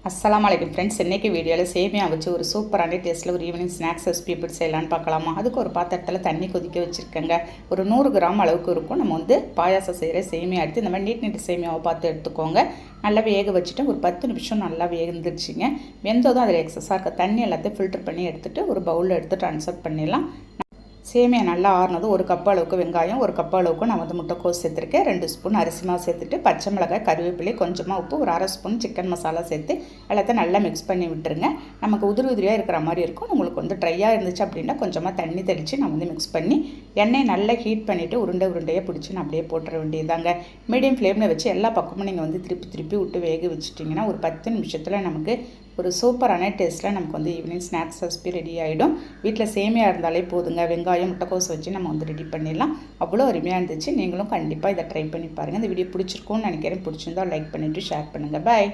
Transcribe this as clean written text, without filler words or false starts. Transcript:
அஸ்ஸலாமு அலைக்கும் ஃப்ரெண்ட்ஸ். இன்றைக்கி வீடியோவில் சேமியா வச்சு ஒரு சூப்பரான டேஸ்ட்டில் ஒரு ஈவினிங் ஸ்நாக்ஸ் ரெசிபி எப்படி செய்யலான்னு பார்க்கலாமா. அதுக்கு ஒரு பாத்திரத்தில் தண்ணி கொதிக்க வச்சுருக்கேங்க. ஒரு 100 கிராம் அளவுக்கு இருக்கும். நம்ம பாயாசம் செய்கிற சேமியா எடுத்து இந்த மாதிரி நீட் சேமியாவை பார்த்து எடுத்துக்கோங்க. நல்லா வேக வச்சுட்டு ஒரு 10 நிமிஷம் நல்லா வேந்துருச்சுங்க. வெந்ததும் அதில் எக்ஸஸாக இருக்க தண்ணி எல்லாத்தையும் ஃபில்டர் பண்ணி எடுத்துகிட்டு ஒரு பவுலில் எடுத்து ட்ரான்ஸ்ஃபர் பண்ணிடலாம். சேமியா நல்லா ஆறுனதும் 1 கப் அளவுக்கு வெங்காயம், 1 கப் அளவுக்கு நான் முட்டைக்கோஸ் சேர்த்துருக்கேன். 2 ஸ்பூன் அரிசி மாவு சேர்த்துட்டு பச்சை மிளகாய், கருவேப்பிலை, கொஞ்சமாக உப்பு, ஒரு 1/2 ஸ்பூன் சிக்கன் மசாலா சேர்த்து எல்லாத்தையும் நல்லா மிக்ஸ் பண்ணி விட்டுருங்க. நமக்கு உதிரியாக இருக்கிற மாதிரி இருக்கும். உங்களுக்கு ட்ரையாக இருந்துச்சு அப்படின்னா கொஞ்சமாக தண்ணி தெளித்து நான் மிக்ஸ் பண்ணி எண்ணெய் நல்லா ஹீட் பண்ணிவிட்டு உருண்டையாக பிடிச்சி நான் அப்படியே போட்டுற வேண்டியதாங்க. மீடியம் ஃப்ளேமில் வச்சு எல்லா பக்கமும் நீங்கள் திருப்பி விட்டு வேக வச்சுட்டிங்கன்னா ஒரு 10 நிமிஷத்தில் நமக்கு ஒரு சூப்பரான டேஸ்ட்டில் நமக்கு ஈவினிங் ஸ்நாக்ஸ் ரெசிபி ரெடி ஆகிடும். வீட்டில் சேமியா இருந்தாலே போதுங்க. வெங்காயம், முட்டைக்கோஸ் வச்சு நம்ம ரெடி பண்ணிடலாம். அவ்வளோ அருமையாக இருந்துச்சு. நீங்களும் கண்டிப்பாக இதை ட்ரை பண்ணி பாருங்கள். இந்த வீடியோ பிடிச்சிருக்கும்னு நினைக்கிறேன். பிடிச்சிருந்தால் லைக் பண்ணிவிட்டு ஷேர் பண்ணுங்கள். பாய்.